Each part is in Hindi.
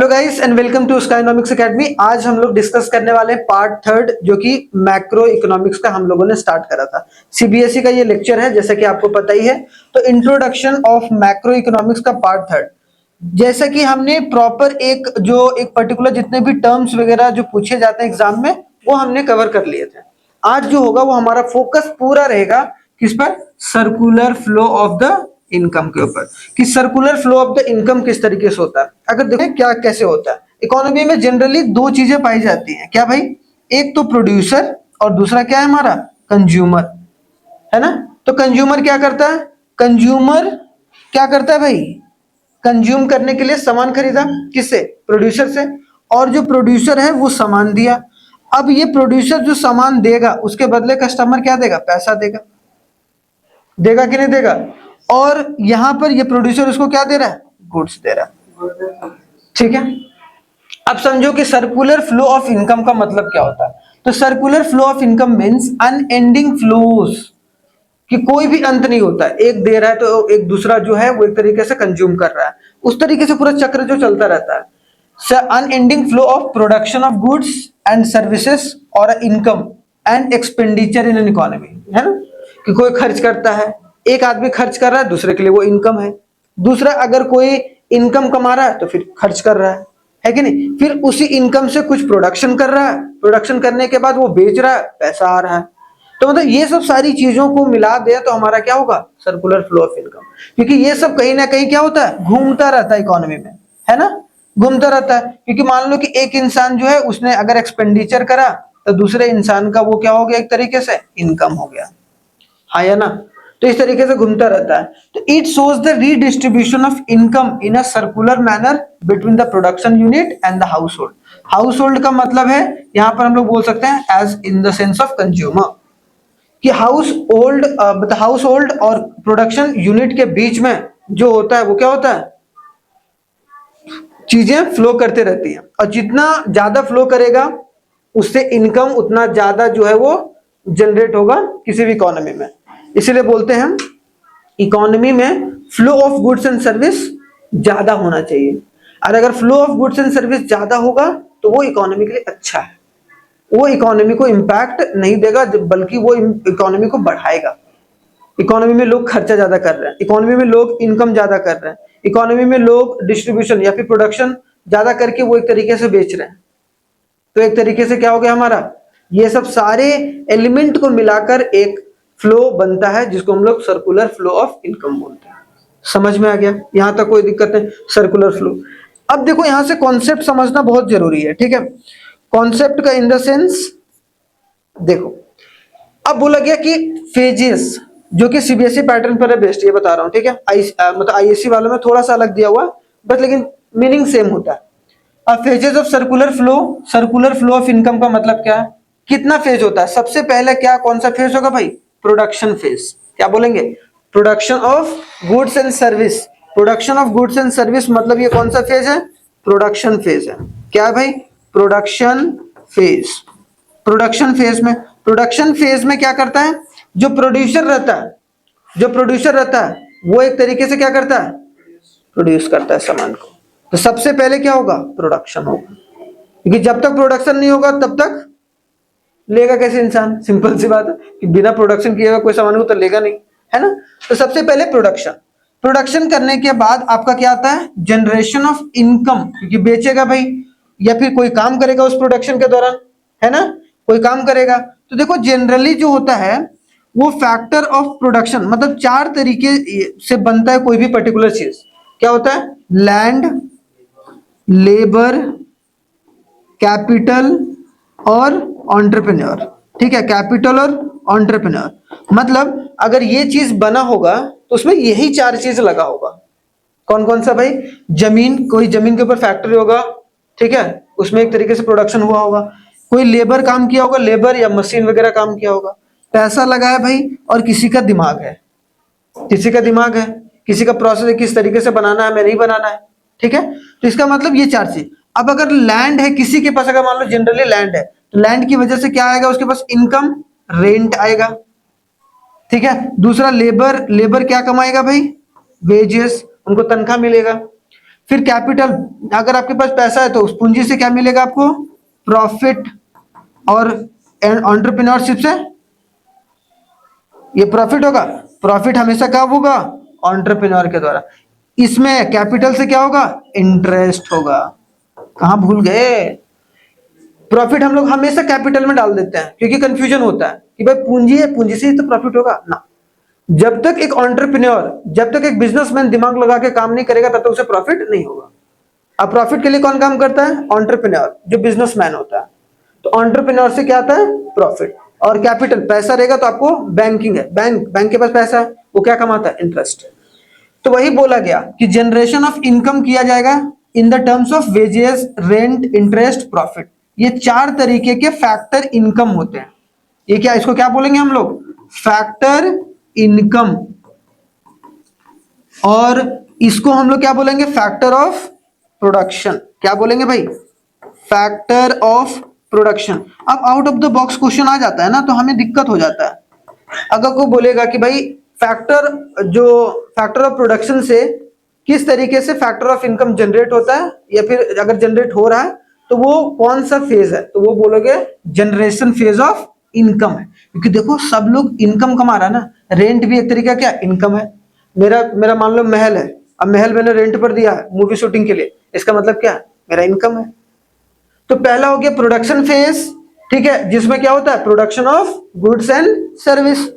Hello guys and welcome to Skynomics academy. आज हम लोग डिस्कस करने वाले हैं पार्ट थर्ड, जो कि मैक्रो इकोनॉमिक्स का हम लोगों ने स्टार्ट करा था। सीबीएसई का ये लेक्चर है, जैसा कि आपको पता ही है। तो इंट्रोडक्शन ऑफ मैक्रो इकोनॉमिक्स का पार्ट थर्ड, जैसा कि हमने प्रॉपर एक पर्टिकुलर जितने भी टर्म्स वगैरह जो पूछे जाते हैं एग्जाम में, वो हमने कवर कर लिए थे। आज जो होगा वो हमारा फोकस पूरा रहेगा किस पर? Circular flow of the income के ऊपर, कि circular flow of the income किस तरीके से होता है। अगर देखें क्या कैसे होता है, इकोनॉमी में जनरली दो चीजें पाई जाती हैं। क्या भाई? एक तो प्रोड्यूसर और दूसरा क्या है हमारा? कंज्यूमर, है ना। तो कंज्यूमर क्या करता है? कंज्यूमर क्या करता है भाई? कंज्यूम करने के लिए सामान खरीदा, किससे? प्रोड्यूसर से। और जो प्रोड्यूसर है वो सामान दिया। अब ये प्रोड्यूसर जो सामान देगा उसके बदले कस्टमर क्या देगा? पैसा देगा। देगा कि नहीं देगा? और यहां पर ये प्रोड्यूसर उसको क्या दे रहा है? गुड्स दे रहा है। ठीक है। अब समझो कि सर्कुलर फ्लो ऑफ इनकम का मतलब क्या होता है। तो circular flow of income means unending flows, कि कोई भी अंत नहीं होता। एक दे रहा है तो एक दूसरा जो है वो एक तरीके से कंज्यूम कर रहा है। उस तरीके से पूरा चक्र जो चलता रहता है। Unending flow of production of goods and services और income and expenditure in an economy, है ना। कि कोई खर्च करता है, एक आदमी खर्च कर रहा है, दूसरे के लिए वो इनकम है। दूसरा अगर कोई इनकम कमा रहा है तो फिर खर्च कर रहा है कि नहीं। फिर उसी इनकम से कुछ प्रोडक्शन कर रहा है, प्रोडक्शन करने के बाद वो बेच रहा है, पैसा आ रहा है। तो मतलब ये सब सारी चीजों को मिला दे तो हमारा क्या होगा? Circular flow of income. क्योंकि ये सब कहीं ना कहीं क्या होता है? घूमता रहता है इकोनॉमी में, है ना। घूमता रहता है। क्योंकि मान लो कि एक इंसान जो है उसने अगर एक्सपेंडिचर करा तो दूसरे इंसान का वो क्या हो गया? एक तरीके से इनकम हो गया, हाँ या ना। तो इस तरीके से घूमता रहता है। तो it shows the redistribution of income in a circular manner between the production unit and the house hold. House hold का मतलब है यहां पर हम लोग बोल सकते हैं as in the sense of consumer, कि हाउस होल्ड और प्रोडक्शन यूनिट के बीच में जो होता है वो क्या होता है? चीजें फ्लो करते रहती हैं, और जितना ज्यादा फ्लो करेगा उससे इनकम उतना ज्यादा जो है वो जनरेट होगा किसी भी इकोनॉमी में। इसीलिए बोलते हैं इकोनॉमी में flow of goods and service ज्यादा होना चाहिए। और अगर flow of goods and service ज्यादा होगा तो वो इकोनॉमी के लिए अच्छा है। वो इकोनॉमी को इम्पैक्ट नहीं देगा, बल्कि वो इकोनॉमी को बढ़ाएगा। इकोनॉमी में लोग खर्चा ज्यादा कर रहे हैं, इकोनॉमी में लोग इनकम ज्यादा कर रहे हैं, इकोनॉमी में लोग डिस्ट्रीब्यूशन या फिर प्रोडक्शन ज्यादा करके वो एक तरीके से बेच रहे हैं। तो एक तरीके से क्या हो गया हमारा? ये सब सारे एलिमेंट को मिलाकर एक फ्लो बनता है, जिसको हम लोग सर्कुलर फ्लो ऑफ इनकम बोलते हैं। समझ में आ गया? यहां तक कोई दिक्कत नहीं? Circular flow. अब देखो यहां से कॉन्सेप्ट समझना बहुत जरूरी है, ठीक है। कॉन्सेप्ट का इन द सेंस देखो, अब बोला गया कि फेजेस, जो कि सीबीएसई पैटर्न पर है बेस्ड, ये बता रहा हूं, ठीक है। मतलब आईएससी वालों में थोड़ा सा अलग दिया हुआ बस, लेकिन मीनिंग सेम होता है। अब phases of circular flow of income का मतलब क्या है? कितना फेज होता है? सबसे पहले क्या कौन सा फेज होगा भाई? Production phase. क्या बोलेंगे? Production of goods and service. Production of goods and service मतलब ये कौन सा फेज है? प्रोडक्शन फेज है। क्या है भाई? Production phase. प्रोडक्शन फेज में क्या करता है? जो प्रोड्यूसर रहता है वो एक तरीके से क्या करता है? प्रोड्यूस करता है सामान को। तो सबसे पहले क्या होगा? प्रोडक्शन होगा। क्योंकि जब तक प्रोडक्शन नहीं होगा तब तक लेगा कैसे इंसान? सिंपल सी बात है कि बिना प्रोडक्शन किए हुए कोई सामान को तो लेगा नहीं, है ना। तो सबसे पहले प्रोडक्शन करने के बाद आपका क्या आता है? जनरेशन ऑफ इनकम, क्योंकि बेचेगा भाई या फिर कोई काम करेगा उस प्रोडक्शन के दौरान, है ना। कोई काम करेगा। तो देखो जनरली जो होता है वो फैक्टर ऑफ प्रोडक्शन, मतलब चार तरीके से बनता है कोई भी पर्टिकुलर चीज। क्या होता है? लैंड, लेबर, कैपिटल और एंटरप्रेन्योर। ठीक है, कैपिटल और एंटरप्रेन्योर। मतलब अगर ये चीज बना होगा तो उसमें यही चार चीज लगा होगा। कौन कौन सा भाई? जमीन, कोई जमीन के ऊपर फैक्ट्री होगा, ठीक है, उसमें एक तरीके से प्रोडक्शन हुआ होगा। कोई लेबर काम किया होगा, लेबर या मशीन वगैरह काम किया होगा। पैसा लगा है भाई, और किसी का दिमाग है, किसी का प्रोसेस है, किस तरीके से बनाना है, हमें नहीं बनाना है, ठीक है। तो इसका मतलब ये चार चीज। अब अगर लैंड है किसी के पास, अगर मान लो जनरली लैंड है, तो लैंड की वजह से क्या आएगा उसके पास? इनकम, रेंट आएगा, ठीक है। दूसरा लेबर क्या कमाएगा भाई? वेजेस, उनको तनख्वाह मिलेगा। फिर कैपिटल, अगर आपके पास पैसा है तो उस पूंजी से क्या मिलेगा आपको? प्रॉफिट। और एंटरप्रेन्योरशिप से ये प्रॉफिट होगा। प्रॉफिट हमेशा कब होगा? एंटरप्रेन्योर के द्वारा। इसमें कैपिटल से क्या होगा? इंटरेस्ट होगा। कहां भूल गए? प्रॉफिट हम लोग हमेशा कैपिटल में डाल देते हैं क्योंकि कंफ्यूजन होता है कि भाई पूंजी है, पूंजी से ही तो प्रॉफिट होगा ना। जब तक एक एंटरप्रेन्योर, जब तक एक बिजनेसमैन दिमाग लगा के काम नहीं करेगा तब तक उसे प्रॉफिट नहीं होगा। अब प्रॉफिट के लिए कौन काम करता है? एंटरप्रेन्योर, जो बिजनेसमैन होता है। तो एंटरप्रेन्योर से क्या आता है? प्रॉफिट। और कैपिटल, पैसा रहेगा तो आपको बैंकिंग है, बैंक के पास पैसा है, वो क्या कमाता है? इंटरेस्ट। तो वही बोला गया कि जनरेशन ऑफ इनकम किया जाएगा in the terms of wages, rent, interest, profit. ये चार तरीके के फैक्टर इनकम होते हैं। ये क्या, इसको क्या बोलेंगे हम लोग? Factor income. और इसको हम लोग क्या बोलेंगे? Factor of production. क्या बोलेंगे भाई? Factor of production. अब out of the box question आ जाता है ना, तो हमें दिक्कत हो जाता है। अगर कोई बोलेगा कि भाई फैक्टर, जो फैक्टर ऑफ प्रोडक्शन से किस तरीके से फैक्टर ऑफ इनकम जनरेट होता है, या फिर अगर जनरेट हो रहा है तो वो कौन सा फेज है, तो वो बोलोगे जनरेशन फेज ऑफ इनकम है। क्योंकि देखो सब लोग इनकम कमा रहा है ना। रेंट भी एक तरीका क्या? इनकम है। मेरा मेरा मान लो महल है, अब महल मैंने रेंट पर दिया है मूवी शूटिंग के लिए, इसका मतलब क्या है? मेरा इनकम है। तो पहला हो गया प्रोडक्शन फेज, ठीक है, जिसमें क्या होता है? Production of goods and service.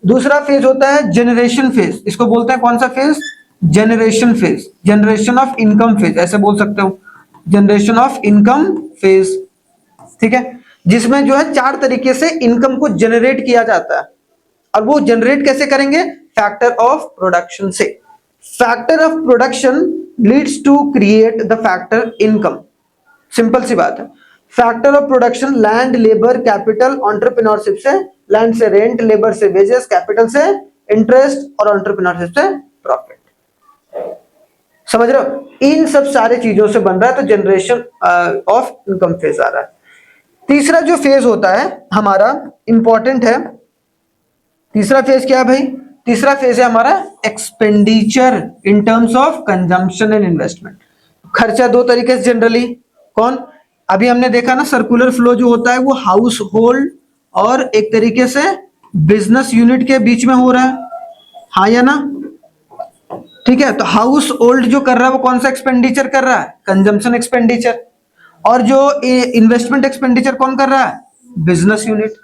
दूसरा फेज होता है जनरेशन फेज, इसको बोलते हैं कौन सा phase? Generation phase, generation of income phase, ऐसे बोल सकते हो, जनरेशन ऑफ इनकम फेज। ठीक है, जिसमें जो है चार तरीके से इनकम को जनरेट किया जाता है। और वो जनरेट कैसे करेंगे? फैक्टर ऑफ प्रोडक्शन से। Factor of production leads to create the factor income. Simple सी बात है। Factor of production land, labour, capital, entrepreneurship से लैंड से रेंट, लेबर से वेजेस, कैपिटल से इंटरेस्ट और एंटरप्रेन्योरशिप से प्रॉफिट। समझ रहे हो? इन सब सारे चीजों से बन रहा है, तो जनरेशन ऑफ इनकम फेज आ रहा है। तीसरा जो फेज होता है हमारा, इंपॉर्टेंट है। तीसरा फेज क्या है भाई? तीसरा फेज है हमारा expenditure in terms of consumption and investment. खर्चा दो तरीके से जनरली, कौन? अभी हमने देखा ना, सर्कुलर फ्लो जो होता है वो हाउस होल्ड और एक तरीके से बिजनेस यूनिट के बीच में हो रहा है, हाँ या ना? ठीक है, तो हाउस होल्ड जो कर रहा है वो कौन सा एक्सपेंडिचर कर रहा है? Consumption expenditure. और जो इन्वेस्टमेंट एक्सपेंडिचर कौन कर रहा है? Business unit.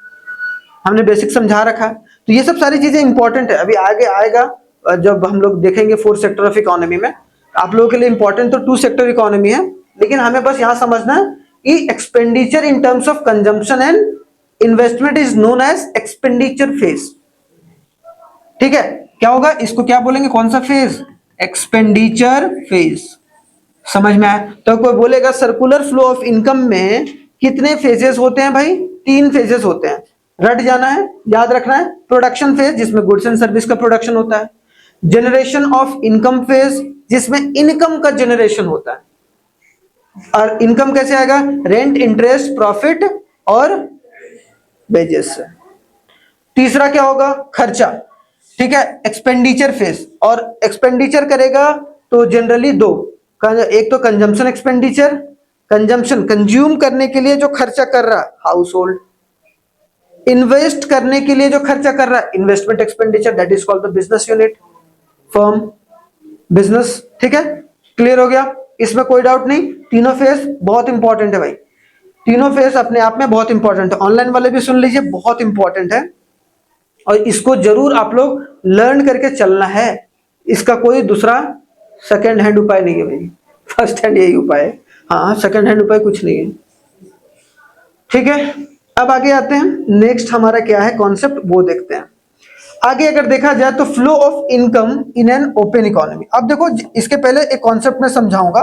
हमने बेसिक समझा रखा। तो ये सब सारी चीजें इंपॉर्टेंट है, अभी आगे आएगा जब हम लोग देखेंगे फोर्थ सेक्टर ऑफ इकोनॉमी में। आप लोगों के लिए इंपॉर्टेंट तो टू सेक्टर इकोनॉमी है, लेकिन हमें बस यहां समझना है कि expenditure in terms of consumption and investment is known as expenditure phase. ठीक है, क्या होगा? इसको क्या बोलेंगे? कौन सा फेज? Expenditure phase. समझ में आया? तो कोई बोलेगा सर्कुलर फ्लो ऑफ इनकम में कितने फेजेस होते हैं भाई? 3 फेजेस होते हैं। रट जाना है, याद रखना है। प्रोडक्शन फेज, जिसमें गुड्स एंड सर्विस का प्रोडक्शन होता है। जनरेशन ऑफ इनकम फेज, जिसमें इनकम का जनरेशन होता है। और इनकम कैसे आएगा? रेंट, इंटरेस्ट, प्रॉफिट और वेजेस से। तीसरा क्या होगा? खर्चा। ठीक है, एक्सपेंडिचर फेज। और एक्सपेंडिचर करेगा तो जनरली दो, एक तो कंजम्पशन एक्सपेंडिचर, कंजम्पशन कंज्यूम करने के लिए जो खर्चा कर रहा है हाउस होल्ड, इन्वेस्ट करने के लिए जो खर्चा कर रहा है investment expenditure, that is called the business unit, firm, business. ठीक है, क्लियर हो गया? इसमें कोई डाउट नहीं। तीनों फेज बहुत इंपॉर्टेंट है भाई, तीनों फेज अपने आप में बहुत इंपॉर्टेंट है। ऑनलाइन वाले भी सुन लीजिए, बहुत इंपॉर्टेंट है और इसको जरूर आप लोग लर्न करके चलना है। इसका कोई दूसरा सेकेंड हैंड उपाय नहीं है भाई, फर्स्ट हैंड यही उपाय है। हाँ, सेकेंड हैंड उपाय कुछ नहीं है। ठीक है, अब आगे आते हैं। नेक्स्ट हमारा क्या है कॉन्सेप्ट, वो देखते हैं। आगे अगर देखा जाए तो flow of income in an open economy. अब देखो, इसके पहले एक कॉन्सेप्ट में समझाऊंगा।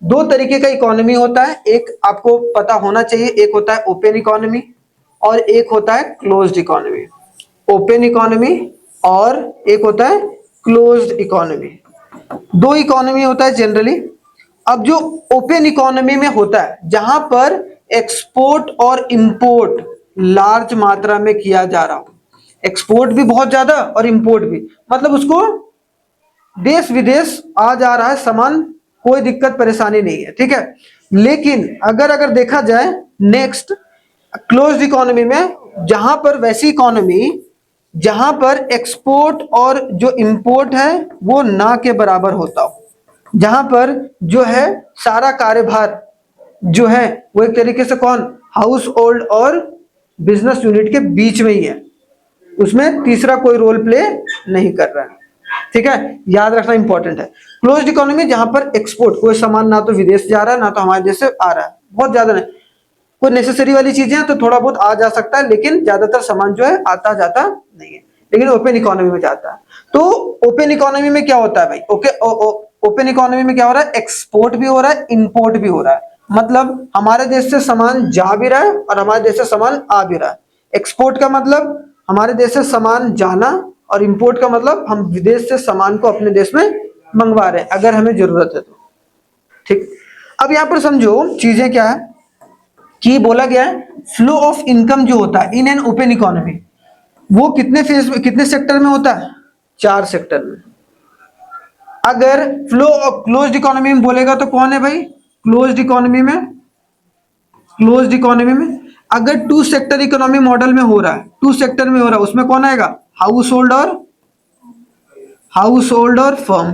दो तरीके का इकोनॉमी होता है, एक आपको पता होना चाहिए, एक होता है ओपन इकोनॉमी और एक होता है क्लोज्ड इकोनॉमी। ओपन इकोनॉमी और एक होता है क्लोज्ड इकोनॉमी। दो इकोनॉमी होता है जनरली। अब जो ओपन इकोनॉमी में होता है, जहां पर एक्सपोर्ट और इंपोर्ट लार्ज मात्रा में किया जा रहा हो, एक्सपोर्ट भी बहुत ज्यादा और इंपोर्ट भी, मतलब उसको देश विदेश आ जा रहा है सामान कोई दिक्कत परेशानी नहीं है, ठीक है। लेकिन अगर देखा जाए नेक्स्ट क्लोज्ड इकोनॉमी में, जहां पर वैसी इकोनॉमी जहां पर एक्सपोर्ट और जो इंपोर्ट है वो ना के बराबर होता हो, जहां पर जो है सारा कार्यभार जो है वो एक तरीके से कौन, हाउस होल्ड और बिजनेस यूनिट के बीच में ही है, उसमें तीसरा कोई रोल प्ले नहीं कर रहा है, ठीक है, याद रखना इंपॉर्टेंट है। क्लोज्ड इकोनॉमी जहां पर एक्सपोर्ट, कोई सामान ना तो विदेश जा रहा है ना तो हमारे देश से आ रहा है, बहुत ज्यादा नहीं, कोई नेसेसरी वाली चीजें हैं तो थोड़ा बहुत आ जा सकता है, लेकिन ज्यादातर सामान जो है आता जाता नहीं है, लेकिन ओपन इकोनॉमी में जाता है। तो ओपन इकोनॉमी में क्या होता है भाई, ओपन इकोनॉमी में क्या हो रहा है, एक्सपोर्ट भी हो रहा है, इंपोर्ट भी हो रहा है, मतलब हमारे देश से सामान जा भी रहा है और हमारे देश से सामान आ भी रहा है। एक्सपोर्ट का मतलब हमारे देश से सामान जाना, और इंपोर्ट का मतलब हम विदेश से सामान को अपने देश में मंगवा रहे हैं अगर हमें जरूरत है तो, ठीक। अब यहां पर समझो चीजें क्या है कि बोला गया है फ्लो ऑफ इनकम जो होता है इन एन ओपन इकोनॉमी, वो कितने फेज में, कितने सेक्टर में होता है, 4 सेक्टर में। अगर फ्लो ऑफ क्लोज्ड इकोनॉमी में बोलेगा तो कौन है भाई, क्लोज्ड इकोनॉमी में अगर 2 सेक्टर इकोनॉमी मॉडल में हो रहा है, 2 सेक्टर में हो रहा है, उसमें कौन आएगा, हाउस होल्ड और फर्म।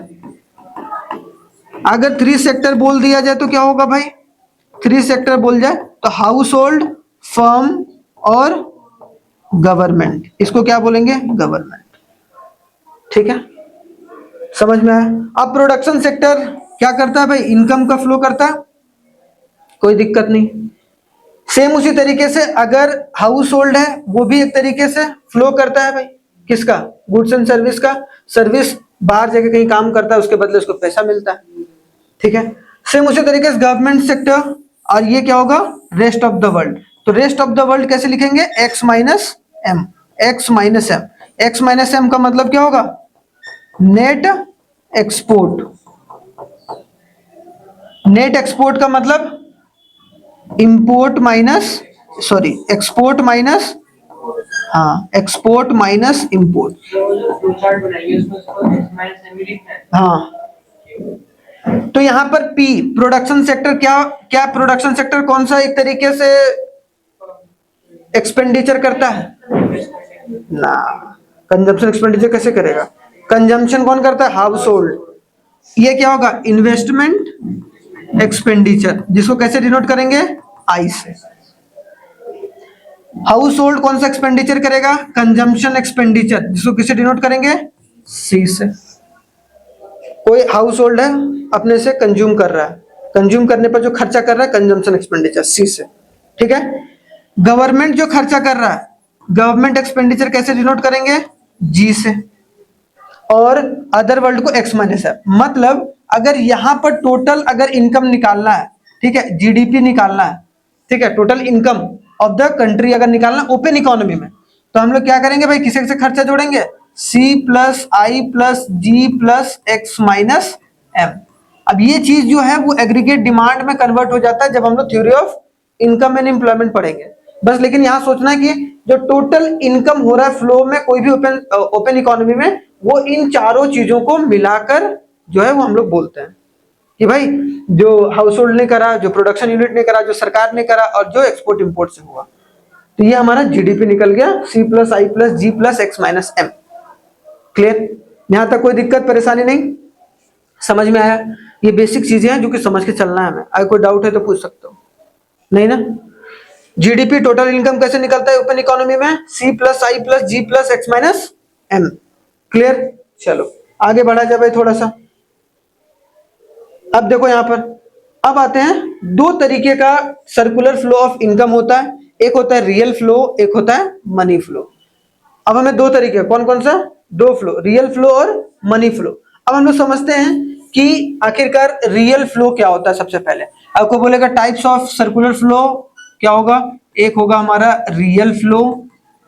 अगर 3 सेक्टर बोल दिया जाए तो क्या होगा भाई, 3 सेक्टर बोल जाए तो हाउस होल्ड, फर्म और गवर्नमेंट, इसको क्या बोलेंगे, गवर्नमेंट, ठीक है, समझ में आया। अब प्रोडक्शन सेक्टर क्या करता है भाई, इनकम का फ्लो करता है, कोई दिक्कत नहीं। सेम उसी तरीके से अगर हाउस होल्ड है वो भी एक तरीके से फ्लो करता है भाई, किसका, गुड्स एंड सर्विस का, सर्विस बाहर जाके कहीं काम करता है उसके बदले उसको पैसा मिलता है, ठीक है। सेम उसी तरीके से गवर्नमेंट सेक्टर, और ये क्या होगा, रेस्ट ऑफ द वर्ल्ड। तो रेस्ट ऑफ द वर्ल्ड कैसे लिखेंगे, X minus M, X minus M, X minus M का मतलब क्या होगा, नेट एक्सपोर्ट, नेट एक्सपोर्ट का मतलब import minus, sorry export minus, हाँ एक्सपोर्ट माइनस इंपोर्ट, हाँ। तो यहां पर पी प्रोडक्शन सेक्टर, क्या प्रोडक्शन सेक्टर कौन सा एक तरीके से एक्सपेंडिचर करता है ना, कंजम्पशन एक्सपेंडिचर कैसे करेगा, कंजम्पशन कौन करता है, हाउस होल्ड। ये क्या होगा, इन्वेस्टमेंट एक्सपेंडिचर, जिसको कैसे डिनोट करेंगे, आई से। हाउस होल्ड कौन सा एक्सपेंडिचर करेगा, कंजम्पशन एक्सपेंडिचर, जिसको किसे डिनोट करेंगे, सी से। कोई हाउस होल्ड है अपने से कंज्यूम कर रहा है, कंज्यूम करने पर जो खर्चा कर रहा है कंजम्पशन एक्सपेंडिचर, सी से, ठीक है। गवर्नमेंट जो खर्चा कर रहा है, गवर्नमेंट एक्सपेंडिचर कैसे डिनोट करेंगे, जी से, और अदर वर्ल्ड को एक्स माइनस है। मतलब अगर यहां पर टोटल अगर इनकम निकालना है, ठीक है, जीडीपी निकालना है, ठीक है, total income of the country अगर निकालना ओपन इकोनॉमी में, तो हम लोग क्या करेंगे भाई, किसे से खर्चा जोड़ेंगे, सी plus I plus G plus X minus M. अब ये चीज जो है वो एग्रीगेट डिमांड में कन्वर्ट हो जाता है जब हम लोग theory of income and employment पढ़ेंगे बस। लेकिन यहां सोचना है कि जो टोटल इनकम हो रहा है फ्लो में कोई भी ओपन इकोनॉमी में, वो इन चारों चीजों को मिलाकर जो है वो हम लोग बोलते हैं कि भाई जो हाउस होल्ड ने करा, जो प्रोडक्शन यूनिट ने करा, जो सरकार ने करा, और जो एक्सपोर्ट इंपोर्ट से हुआ, तो ये हमारा जीडीपी निकल गया, C plus I plus G plus X minus M. Clear, यहां तक कोई दिक्कत परेशानी नहीं, समझ में आया। ये बेसिक चीजें हैं जो कि समझ के चलना है हमें, अगर कोई डाउट है तो पूछ सकते हो, नहीं ना। जीडीपी टोटल इनकम कैसे निकलता है ओपन इकोनॉमी में, C plus I plus G plus X minus M. Clear, चलो आगे बढ़ा जाए भाई थोड़ा सा। अब देखो यहां पर, अब आते हैं 2 तरीके का सर्कुलर फ्लो ऑफ इनकम होता है, एक होता है रियल फ्लो, एक होता है मनी फ्लो। अब हमें 2 तरीके, कौन कौन सा, 2 फ्लो, रियल फ्लो और मनी फ्लो। अब हम लोग समझते हैं कि आखिरकार रियल फ्लो क्या होता है। सबसे पहले आपको बोलेगा टाइप्स ऑफ सर्कुलर फ्लो क्या होगा, एक होगा हमारा रियल फ्लो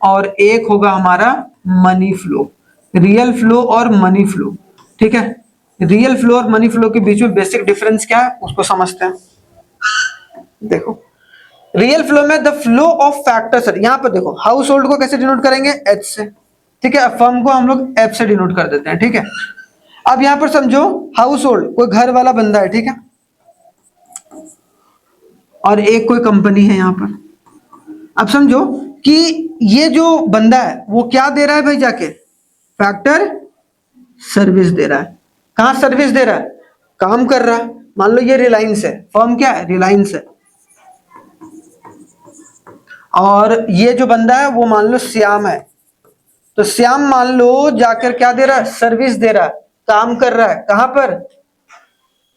और एक होगा हमारा मनी फ्लो, रियल फ्लो और मनी फ्लो, ठीक है। रियल फ्लो और मनी फ्लो के बीच में बेसिक डिफरेंस क्या है उसको समझते हैं। देखो रियल फ्लो में द फ्लो ऑफ फैक्टर्स, यहां पर देखो हाउस होल्ड को कैसे डिनोट करेंगे, एच से, ठीक है, फर्म को हम लोग एफ से डिनोट कर देते हैं, ठीक है। अब यहां पर समझो हाउस होल्ड, कोई घर वाला बंदा है, ठीक है, और एक कोई कंपनी है यहां पर। अब समझो कि ये जो बंदा है वो क्या दे रहा है भाई, जाके फैक्टर सर्विस दे रहा है। कहां सर्विस दे रहा है, काम कर रहा है। मान लो ये रिलायंस है, फर्म क्या है, रिलायंस है, और ये जो बंदा है वो मान लो श्याम है। तो श्याम मान लो जाकर क्या दे रहा है, सर्विस दे रहा है, काम कर रहा है। कहां पर,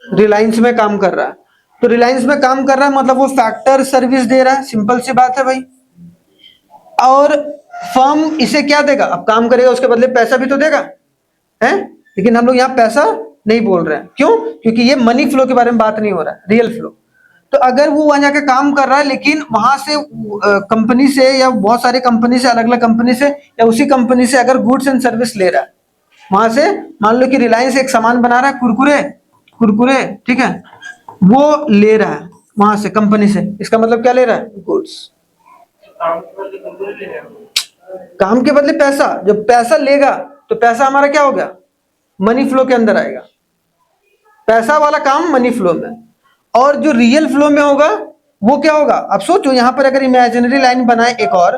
रिलायंस में काम कर रहा है। तो रिलायंस में काम कर रहा है मतलब वो फैक्टर सर्विस दे रहा है, सिंपल सी बात है भाई। और फर्म इसे क्या देगा, अब काम करेगा उसके बदले पैसा भी तो देगा, है। लेकिन हम लोग यहाँ पैसा नहीं बोल रहे हैं, क्यों, क्योंकि ये मनी फ्लो के बारे में बात नहीं हो रहा है, रियल फ्लो। तो अगर वो वहां जाके काम कर रहा है लेकिन वहां से कंपनी से या बहुत सारी कंपनी से, अलग अलग कंपनी से या उसी कंपनी से अगर गुड्स एंड सर्विस ले रहा है, वहां से मान लो कि रिलायंस एक सामान बना रहा है, कुरकुरे कुरकुरे, ठीक है, वो ले रहा है वहां से कंपनी से, इसका मतलब क्या ले रहा है, गुड्स। काम के बदले पैसा, जब पैसा लेगा तो पैसा हमारा क्या हो गया, मनी फ्लो के अंदर आएगा। पैसा वाला काम मनी फ्लो में, और जो रियल फ्लो में होगा वो क्या होगा। अब सोचो यहां पर अगर इमेजिनरी लाइन बनाए एक और,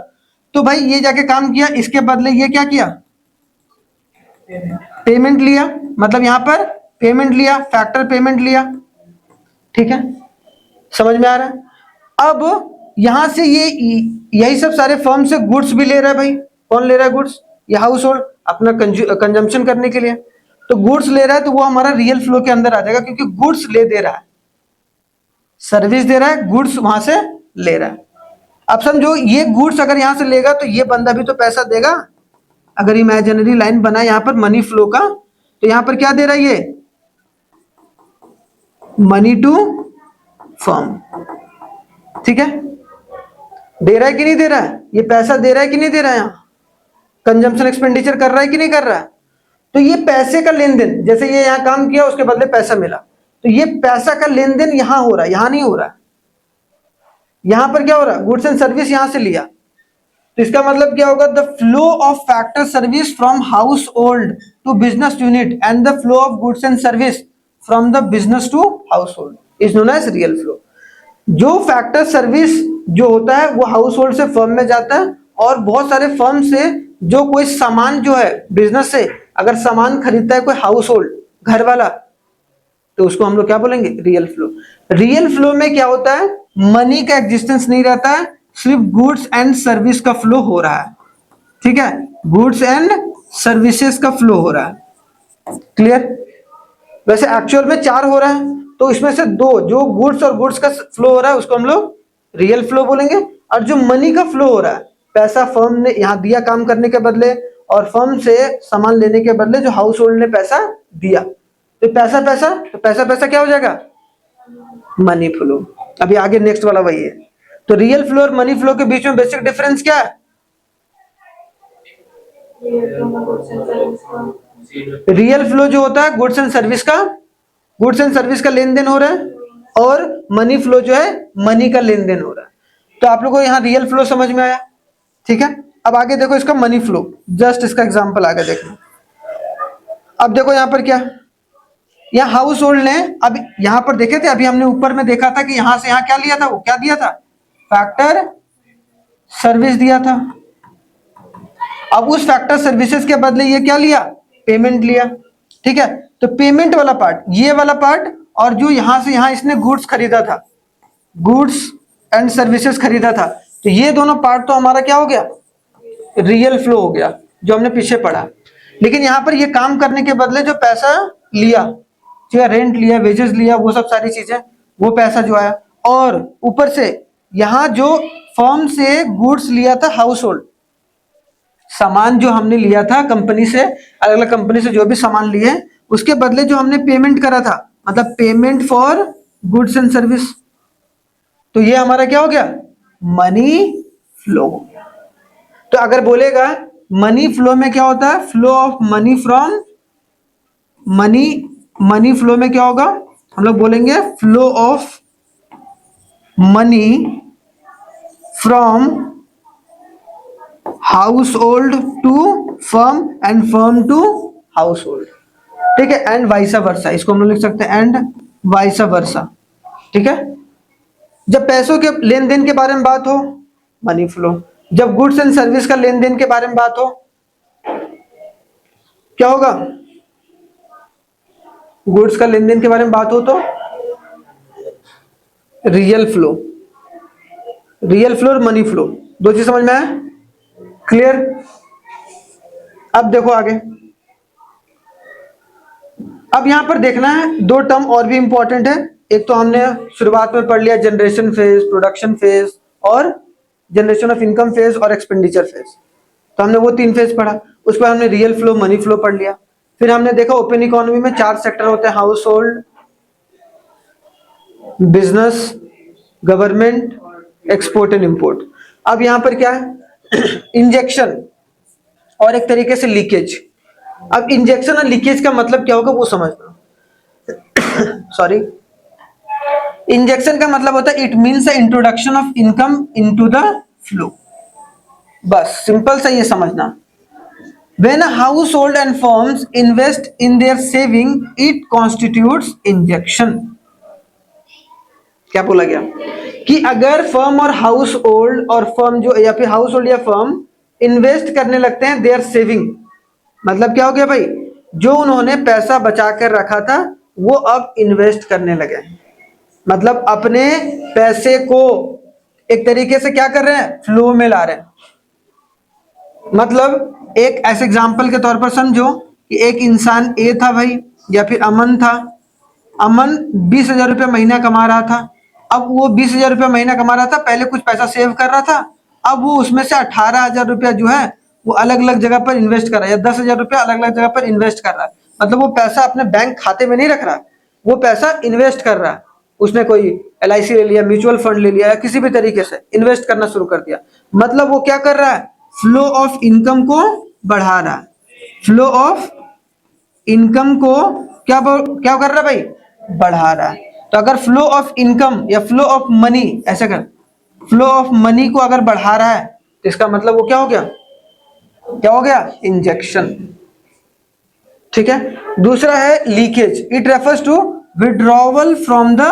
तो भाई ये जाके काम किया, इसके बदले ये क्या किया, पेमेंट लिया, मतलब यहां पर पेमेंट लिया, फैक्टर पेमेंट लिया, ठीक है, समझ में आ रहा है। अब यहां से ये यही सब सारे फर्म से गुड्स भी ले रहा है भाई। कौन ले रहा है गुड्स, ये हाउस होल्ड अपना कंजम्पशन करने के लिए। तो गुड्स ले रहा है तो वो हमारा रियल फ्लो के अंदर आ जाएगा, क्योंकि गुड्स ले दे रहा है, सर्विस दे रहा है, गुड्स वहां से ले रहा है। अब समझो ये गुड्स अगर यहां से लेगा तो ये बंदा भी तो पैसा देगा। अगर इमेजिनरी लाइन बना यहां पर मनी फ्लो का, तो यहां पर क्या दे रहा है, ये मनी टू फर्म, ठीक है, दे रहा है कि नहीं दे रहा है, ये पैसा दे रहा है कि नहीं दे रहा है, यहां कंजम्पशन एक्सपेंडिचर कर रहा है कि नहीं कर रहा है। तो ये पैसे का लेन देन, जैसे ये यहां काम किया उसके बदले पैसा मिला, तो ये पैसा का लेन देन यहां हो रहा है, यहां नहीं हो रहा है। यहां पर क्या हो रहा है, गुड्स एंड सर्विस यहां से लिया, तो इसका मतलब क्या होगा, the flow of factor service from household to business unit and the flow of goods and service from the business to household is known as real flow. जो फैक्टर सर्विस जो होता है वो हाउस होल्ड से फर्म में जाता है, और बहुत सारे फर्म से जो कोई सामान जो है बिजनेस से अगर सामान खरीदता है कोई हाउस होल्ड घर वाला, तो उसको हम लोग क्या बोलेंगे, रियल फ्लो। रियल फ्लो में क्या होता है, मनी का एग्जिस्टेंस नहीं रहता है, सिर्फ गुड्स एंड सर्विस का फ्लो हो रहा है, ठीक है, गुड्स एंड सर्विसेज का फ्लो हो रहा है, क्लियर। वैसे एक्चुअल में 4 हो रहा है, तो इसमें से 2 जो गुड्स और गुड्स का फ्लो हो रहा है उसको हम लोग रियल फ्लो बोलेंगे, और जो मनी का फ्लो हो रहा है, पैसा फर्म ने यहां दिया काम करने के बदले, और फर्म से सामान लेने के बदले जो हाउस होल्ड ने पैसा दिया, तो पैसा पैसा, तो पैसा पैसा क्या हो जाएगा, मनी फ्लो। अभी आगे नेक्स्ट वाला वही है। तो रियल फ्लो और मनी फ्लो के बीच में बेसिक डिफरेंस क्या है, रियल फ्लो जो होता है गुड्स एंड सर्विस का लेन देन हो रहा है, और मनी फ्लो जो है मनी का लेन देन हो रहा है। तो आप लोगों को यहाँ रियल फ्लो समझ में आया, ठीक है। अब आगे देखो इसका मनी फ्लो, जस्ट इसका एग्जांपल आगे देखो। अब देखो यहाँ पर क्या, यहाँ हाउस होल्ड ने, अब यहाँ पर देखे थे, अभी हमने ऊपर में देखा था कि यहां से यहाँ क्या लिया था, वो क्या दिया था, फैक्टर सर्विस दिया था। अब उस फैक्टर सर्विसेज के बदले ये क्या लिया, पेमेंट लिया, ठीक है। तो पेमेंट वाला पार्ट, ये वाला पार्ट, और जो यहां से यहां इसने गुड्स खरीदा था, गुड्स एंड सर्विसेज खरीदा था, तो ये दोनों पार्ट तो हमारा क्या हो गया, रियल फ्लो हो गया, जो हमने पीछे पढ़ा। लेकिन यहां पर ये काम करने के बदले जो पैसा लिया, जो रेंट लिया, वेजेस लिया, वो सब सारी चीजें, वो पैसा जो आया, और ऊपर से यहां जो फर्म से गुड्स लिया था हाउस होल्ड, सामान जो हमने लिया था कंपनी से, अलग अलग कंपनी से जो भी सामान लिए, उसके बदले जो हमने पेमेंट करा था, मतलब payment for goods and service, तो ये हमारा क्या हो गया, मनी फ्लो। तो अगर बोलेगा मनी फ्लो में क्या होता है, flow of money from money flow में क्या होगा, हम लोग बोलेंगे flow of money from household to firm and firm to household. ठीक है, एंड वाइसा वर्सा, इसको हम लोग लिख सकते हैं एंड वाइसा वर्सा। ठीक है, जब पैसों के लेन देन के बारे में बात हो, मनी फ्लो। जब गुड्स एंड सर्विस का लेन देन के बारे में बात हो, क्या होगा? गुड्स का लेन देन के बारे में बात हो तो रियल फ्लो। रियल फ्लो और मनी फ्लो, दो चीज समझ में आया? क्लियर? अब देखो आगे, अब यहां पर देखना है दो टर्म और भी इंपॉर्टेंट है। एक तो हमने शुरुआत में पढ़ लिया जनरेशन फेज, प्रोडक्शन फेज और जनरेशन ऑफ इनकम फेज और एक्सपेंडिचर फेज, तो हमने वो तीन फेज पढ़ा। उस पर हमने रियल फ्लो, मनी फ्लो पढ़ लिया। फिर हमने देखा ओपन इकोनॉमी में चार सेक्टर होते हैं, house hold, business, government, export and import. अब यहां पर क्या है? इंजेक्शन और एक तरीके से लीकेज। अब इंजेक्शन और लीकेज का मतलब क्या होगा वो समझना। सॉरी, इंजेक्शन का मतलब होता है it means the introduction of income into the flow. बस सिंपल सा ये समझना। When a household and firms invest in their saving, it constitutes injection। क्या बोला गया कि अगर फर्म और हाउस होल्ड और फर्म जो या फिर हाउस होल्ड या फर्म इन्वेस्ट करने लगते हैं देयर सेविंग, मतलब क्या हो गया भाई? जो उन्होंने पैसा बचा कर रखा था वो अब इन्वेस्ट करने लगे, मतलब अपने पैसे को एक तरीके से क्या कर रहे हैं? फ्लो में ला रहे हैं। मतलब एक ऐसे एग्जाम्पल के तौर पर समझो कि एक इंसान ए था भाई, या फिर अमन था। अमन 20,000 रुपये महीना कमा रहा था। अब वो 20,000 रुपये महीना कमा रहा था, पहले कुछ पैसा सेव कर रहा था। अब वो उसमें से 18,000 रुपया जो है वो अलग अलग जगह पर इन्वेस्ट कर रहा है, या 10,000 रुपया अलग अलग जगह पर इन्वेस्ट कर रहा है। मतलब वो पैसा अपने बैंक खाते में नहीं रख रहा, वो पैसा इन्वेस्ट कर रहा है। उसने कोई LIC ले लिया, म्यूचुअल फंड ले लिया, या किसी भी तरीके से इन्वेस्ट करना शुरू कर दिया। मतलब वो क्या कर रहा है? फ्लो ऑफ इनकम को बढ़ा रहा है। फ्लो ऑफ इनकम को क्या क्या कर रहा है भाई? बढ़ा रहा है। तो अगर फ्लो ऑफ इनकम या फ्लो ऑफ मनी, ऐसा कर, फ्लो ऑफ मनी को अगर बढ़ा रहा है तो इसका मतलब वो क्या हो गया? क्या हो गया? इंजेक्शन। ठीक है, दूसरा है leakage. It refers to withdrawal from the,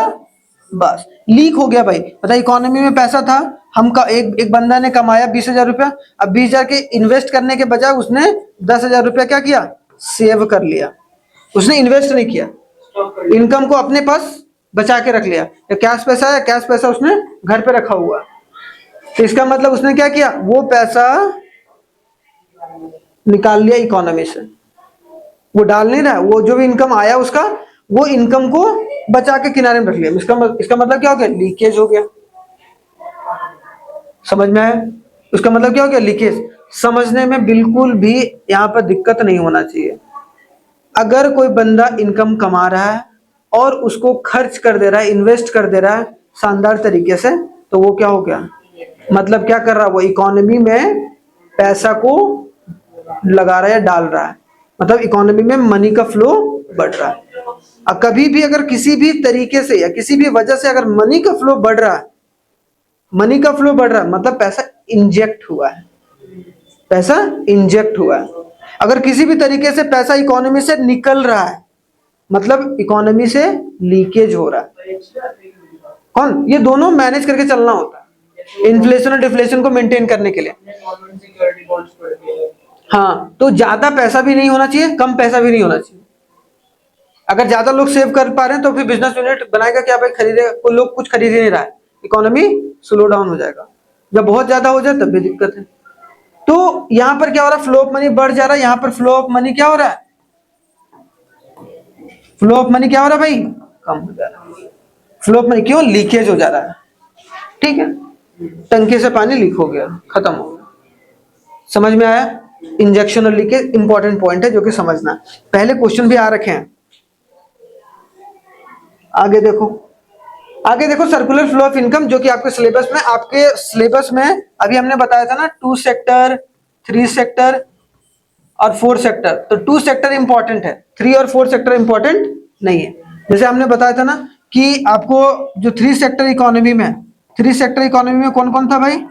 बस लीक हो गया भाई। मतलब इकोनॉमी में पैसा था, हम का एक बंदा ने कमाया 20,000 रुपया, अब 20,000 के इन्वेस्ट करने के बजाय उसने 10,000 रुपया क्या किया? सेव कर लिया। उसने इन्वेस्ट नहीं किया, इनकम को अपने पास बचा के रख लिया। या कैश पैसा है, कैश पैसा उसने घर पे रखा हुआ, तो इसका मतलब उसने क्या किया? वो पैसा निकाल लिया इकोनॉमी से, वो डाल नहीं रहा, वो जो भी इनकम आया उसका, वो इनकम को बचा के किनारे में रख लिया। इसका मतलब क्या हो गया? लीकेज हो गया। समझ में आया? उसका मतलब क्या हो गया? लीकेज। समझने में बिल्कुल भी यहाँ पर दिक्कत नहीं होना चाहिए। अगर कोई बंदा इनकम कमा रहा है और उसको खर्च कर दे रहा है, इन्वेस्ट कर दे रहा है शानदार तरीके से, तो वो क्या हो गया? मतलब क्या कर रहा है? वो इकोनॉमी में पैसा को लगा रहा है, डाल रहा है। मतलब इकोनॉमी में मनी का फ्लो बढ़ रहा है। अब कभी भी अगर किसी भी तरीके से या किसी भी वजह से अगर मनी का फ्लो बढ़ रहा है, मनी का फ्लो बढ़ रहा है मतलब पैसा इंजेक्ट हुआ है, पैसा इंजेक्ट हुआ है। अगर किसी भी तरीके से पैसा इकोनॉमी से निकल रहा है मतलब इकोनॉमी से लीकेज हो रहा है। कौन? ये दोनों मैनेज करके चलना होता है इन्फ्लेशन और डिफ्लेशन को मेंटेन करने के लिए। हाँ, तो ज्यादा पैसा भी नहीं होना चाहिए, कम पैसा भी नहीं होना चाहिए। अगर ज्यादा लोग सेव कर पा रहे हैं तो फिर बिजनेस यूनिट बनाएगा क्या भाई? खरीदेगा कोई? लोग कुछ खरीद ही नहीं रहा है, इकोनॉमी स्लो डाउन हो जाएगा। जब बहुत ज्यादा हो जाए तब भी दिक्कत है। तो यहां पर क्या हो रहा है? फ्लो ऑफ मनी बढ़ जा रहा है। यहां पर फ्लो ऑफ मनी क्या हो रहा है? फ्लो ऑफ मनी क्या हो रहा है भाई? कम हो जा रहा है। फ्लो ऑफ मनी क्यों? लीकेज हो जा रहा है। ठीक है, टंकी से पानी लीक हो गया, खत्म हो गया। समझ में आया? इंजेक्शन और लीकेज इंपॉर्टेंट पॉइंट है जो कि समझना। पहले क्वेश्चन भी आ रखे हैं। आगे देखो, आगे देखो सर्कुलर फ्लो ऑफ इनकम, जो कि आपके सिलेबस में अभी हमने बताया था ना, 2 सेक्टर, 3 सेक्टर और 4 सेक्टर। तो 2 सेक्टर इंपॉर्टेंट है, 3 और 4 सेक्टर इंपॉर्टेंट नहीं है। जैसे हमने बताया था ना कि आपको जो 3 सेक्टर इकोनॉमी में, 3 सेक्टर इकोनॉमी में कौन कौन था भाई?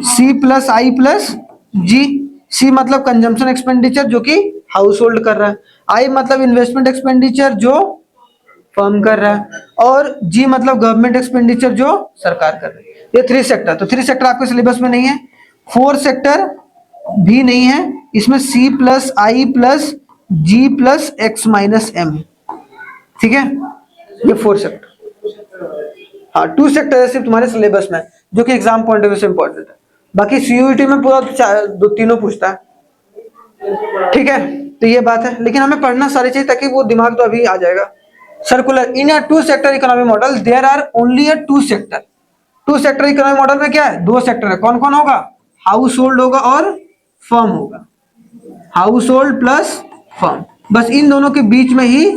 C+I+G। सी मतलब कंजम्पशन एक्सपेंडिचर जो कि हाउस होल्ड कर रहा है, आई मतलब इन्वेस्टमेंट एक्सपेंडिचर जो फर्म कर रहा है, और जी मतलब गवर्नमेंट एक्सपेंडिचर जो सरकार कर रही है। ये 3 सेक्टर, तो 3 सेक्टर आपके सिलेबस में नहीं है। 4 सेक्टर भी नहीं है, इसमें सी plus I plus G plus X minus M, ठीक है, ये 4 सेक्टर। हाँ 2 सेक्टर है सिर्फ तुम्हारे सिलेबस में, जो कि एग्जाम पॉइंट ऑफ व्यू से इंपॉर्टेंट है। बाकी सीयूईटी में पूरा दो तीनों पूछता है, ठीक है। तो ये बात है, लेकिन हमें पढ़ना सारी चीज ताकि वो दिमाग तो अभी आ जाएगा। Circular in a 2 sector economic model there are only a 2 sector. 2 sector economic model में क्या है, 2 सेक्टर है। कौन कौन होगा, हाउस होल्ड होगा और फर्म होगा, हाउस होल्ड प्लस फर्म। बस इन दोनों के बीच में ही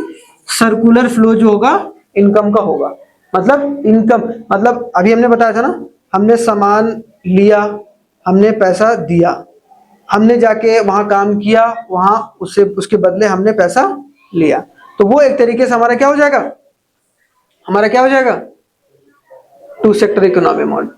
सर्कुलर फ्लो जो होगा इनकम का होगा। मतलब इनकम मतलब अभी हमने बताया था ना, हमने सामान लिया, हमने पैसा दिया, हमने जाके वहां काम किया, वहां उससे उसके बदले हमने पैसा लिया, तो वो एक तरीके से हमारा क्या हो जाएगा, हमारा क्या हो जाएगा, 2 सेक्टर इकोनॉमी मॉडल।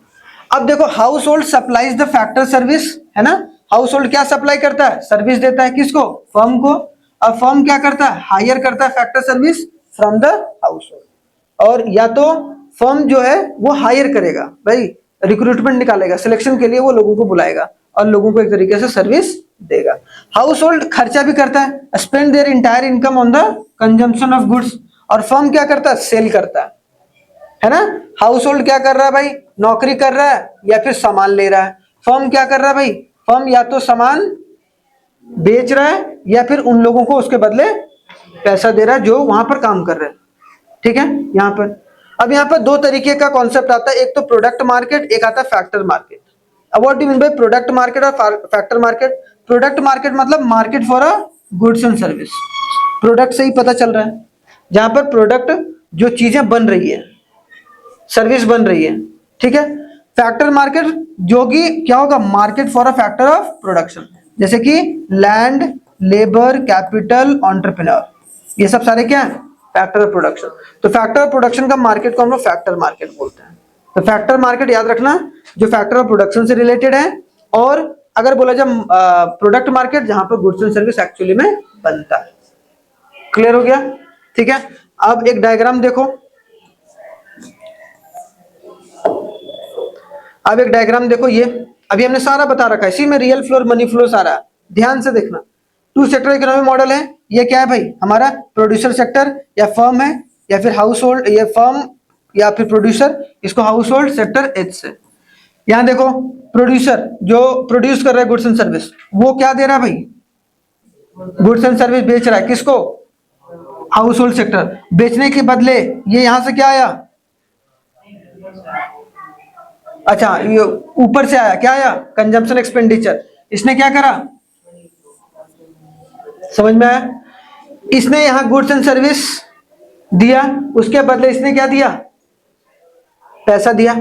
अब देखो house hold supplies the factor service, है ना, हाउस होल्ड क्या सप्लाई करता है, सर्विस देता है, किसको, फर्म को। अब फर्म क्या करता है, हायर करता है factor service from the house hold. और या तो फर्म जो है वो हायर करेगा, भाई रिक्रूटमेंट निकालेगा, सिलेक्शन के लिए वो लोगों को बुलाएगा और लोगों को एक तरीके से सर्विस देगा। हाउस होल्ड खर्चा भी करता है, spend their entire income on the consumption of goods, और फर्म क्या करता है, सेल करता है ना। हाउस होल्ड क्या कर रहा है भाई, नौकरी कर रहा है या फिर सामान ले रहा है। फर्म क्या कर रहा है भाई, फर्म या तो सामान बेच रहा है या फिर उन लोगों को उसके बदले पैसा दे रहा है जो वहां पर काम कर रहे हैं, ठीक है। यहाँ पर अब यहाँ पर 2 तरीके का कॉन्सेप्ट आता है, एक तो प्रोडक्ट मार्केट, एक आता है फैक्टर मार्केट। अब what do mean by product market और फैक्टर मार्केट। प्रोडक्ट मार्केट मतलब market for a goods and service, product से ही पता चल रहा है, जहां पर प्रोडक्ट जो चीजें बन रही है, सर्विस बन रही है, ठीक है। फैक्टर मार्केट जो कि क्या होगा, market for a factor of production, जैसे कि लैंड, लेबर, कैपिटल, एंटरप्रेन्योर, ये सब सारे क्या है, फैक्टर ऑफ प्रोडक्शन। तो फैक्टर ऑफ प्रोडक्शन का मार्केट को हम लोग फैक्टर मार्केट बोलते हैं। तो फैक्टर मार्केट याद रखना, जो फैक्टर ऑफ प्रोडक्शन से रिलेटेड है, और अगर बोला जाए प्रोडक्ट मार्केट जहां पर गुड्स एंड सर्विस एक्चुअली में बनता है। क्लियर हो गया, ठीक है। अब एक डायग्राम देखो, अब एक डायग्राम देखो, ये अभी हमने सारा बता रखा है, इसी में रियल फ्लो और मनी फ्लो सारा, ध्यान से देखना। 2 सेक्टर इकोनॉमिक मॉडल है, ये क्या है भाई, हमारा प्रोड्यूसर सेक्टर या फर्म है, या फिर हाउस होल्ड, ये फर्म या फिर प्रोड्यूसर, इसको हाउस होल्ड सेक्टर एच से। यहां देखो प्रोड्यूसर जो प्रोड्यूस कर रहा है गुड्स एंड सर्विस, वो क्या दे रहा है भाई, गुड्स एंड सर्विस बेच रहा है, किसको, हाउस होल्ड सेक्टर। बेचने के बदले ये यहां से क्या आया, अच्छा ये ऊपर से आया, क्या आया, कंजम्पशन एक्सपेंडिचर। इसने क्या करा, समझ में आया, इसने यहां गुड्स एंड सर्विस दिया, उसके बदले इसने क्या दिया, पैसा दिया।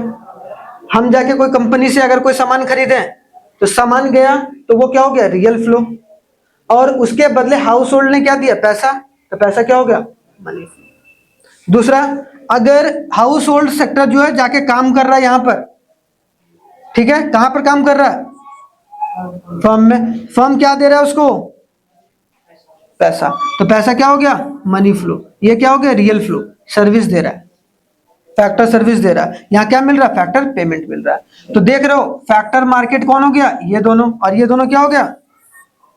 हम जाके कोई कंपनी से अगर कोई सामान खरीदे तो सामान गया तो वो क्या हो गया, रियल फ्लो, और उसके बदले हाउस होल्ड ने क्या दिया, पैसा, तो पैसा क्या हो गया, मनी फ्लो। दूसरा, अगर हाउस होल्ड सेक्टर जो है जाके काम कर रहा है यहां पर, ठीक है, कहां पर काम कर रहा है, फर्म में, फर्म क्या दे रहा है उसको, पैसा, तो पैसा क्या हो गया, मनी फ्लो। ये क्या हो गया, रियल फ्लो, सर्विस दे रहा है, फैक्टर सर्विस दे रहा है। यहां क्या मिल रहा है, फैक्टर पेमेंट मिल रहा है। तो देख रहे हो फैक्टर मार्केट कौन हो गया, ये दोनों, और ये दोनों क्या हो गया,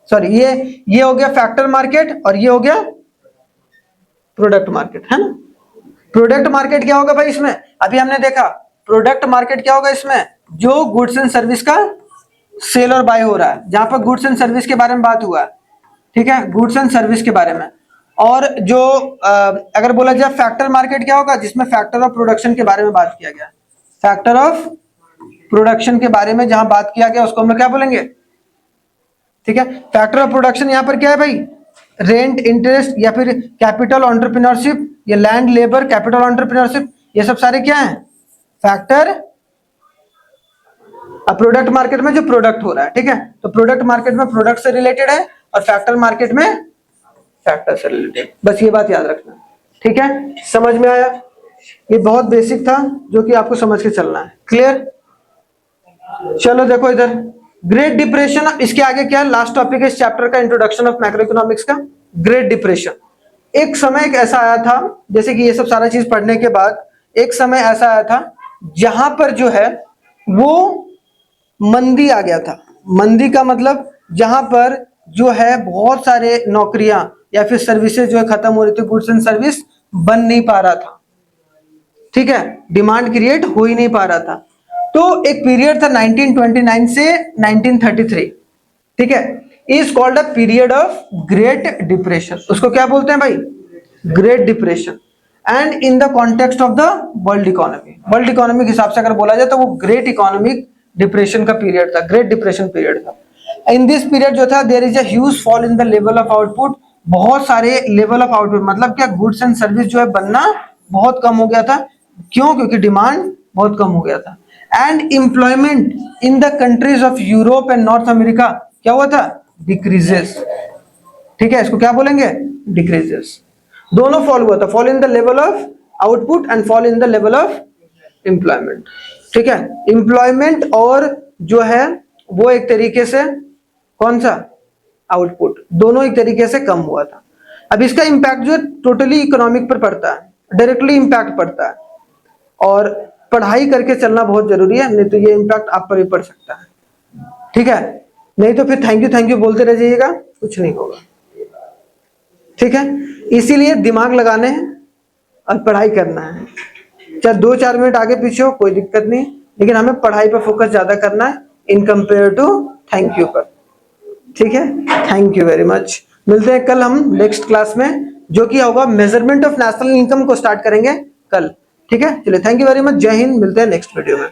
सॉरी ये हो गया फैक्टर मार्केट, और ये हो गया प्रोडक्ट मार्केट, है ना। प्रोडक्ट मार्केट क्या होगा भाई इसमें, अभी हमने देखा प्रोडक्ट मार्केट क्या होगा इसमें, जो गुड्स एंड सर्विस का सेल और बाय हो रहा है, जहां पर गुड्स एंड सर्विस के बारे में बात हुआ है, ठीक है, गुड्स एंड सर्विस के बारे में। और जो अगर बोला जाए फैक्टर मार्केट क्या होगा, जिसमें फैक्टर ऑफ प्रोडक्शन के बारे में बात किया गया, फैक्टर ऑफ प्रोडक्शन के बारे में जहां बात किया गया उसको हम लोग क्या बोलेंगे, ठीक है। फैक्टर ऑफ प्रोडक्शन यहां पर क्या है भाई, रेंट, इंटरेस्ट, या फिर कैपिटल एंटरप्रेन्योरशिप, या लैंड, लेबर, कैपिटल एंटरप्रेन्योरशिप, ये सब सारे क्या हैं, फैक्टर। अब प्रोडक्ट मार्केट में जो प्रोडक्ट हो रहा है, ठीक है, तो प्रोडक्ट मार्केट में प्रोडक्ट से रिलेटेड है, और फैक्टर मार्केट में फैक्टर से रिलेटेड, बस ये बात याद रखना, ठीक है। समझ में आया, ये बहुत बेसिक था जो कि आपको समझ के चलना है। क्लियर, चलो देखो इधर, ग्रेट डिप्रेशन, इसके आगे क्या लास्ट टॉपिक है इस चैप्टर का, इंट्रोडक्शन ऑफ मैक्रो इकोनॉमिक्स का। ग्रेट डिप्रेशन, एक समय एक ऐसा आया था, जैसे कि ये सब सारा चीज पढ़ने के बाद एक समय ऐसा आया था जहां पर जो है वो मंदी आ गया था। मंदी का मतलब जहां पर जो है बहुत सारे नौकरियां या फिर सर्विसेज जो है खत्म हो रही थी, गुड्स एंड सर्विस बन नहीं पा रहा था, ठीक है, डिमांड क्रिएट हो ही नहीं पा रहा था। तो एक पीरियड था 1929 से 1933, ठीक है, is called a period of great depression. उसको क्या बोलते हैं भाई? Great depression. And in the context of the world economy, world economy के हिसाब से अगर बोला जाए तो वो ग्रेट इकोनॉमिक डिप्रेशन का पीरियड था, ग्रेट डिप्रेशन पीरियड था। इन दिस पीरियड जो था there is a huge fall in the level of output, बहुत सारे लेवल ऑफ आउटपुट मतलब क्या, गुड्स एंड सर्विस जो है बनना बहुत कम हो गया था। क्यों? क्योंकि डिमांड बहुत कम हो गया था। And employment in the countries of Europe and north America क्या हुआ था? डिक्रीजेस, ठीक है, इसको क्या बोलेंगे? डिक्रीजेस। दोनों फॉल हुआ था, fall in the level of output and fall in the level of employment, ठीक है। एम्प्लॉयमेंट और जो है वो एक तरीके से कौन सा? आउटपुट, दोनों एक तरीके से कम हुआ था। अब इसका इंपैक्ट जो है टोटली इकोनॉमिक पर पड़ता है, डायरेक्टली इंपैक्ट पड़ता है, और पढ़ाई करके चलना बहुत जरूरी है, नहीं तो ये इंपैक्ट आप पर भी पड़ सकता है, ठीक है। नहीं तो फिर थैंक यू बोलते रह जाइएगा, कुछ नहीं होगा, ठीक है। इसीलिए दिमाग लगाने हैं और पढ़ाई करना है, चाहे 2-4 मिनट आगे पीछे हो कोई दिक्कत नहीं, लेकिन हमें पढ़ाई पर फोकस ज्यादा करना है in compare to thank you पर, ठीक है। Thank you very much. मिलते हैं कल हम नेक्स्ट क्लास में, जो कि होगा मेजरमेंट ऑफ नेशनल इनकम को स्टार्ट करेंगे कल, ठीक है। चलिए, थैंक यू वेरी मच, जय हिंद, मिलते हैं नेक्स्ट वीडियो में।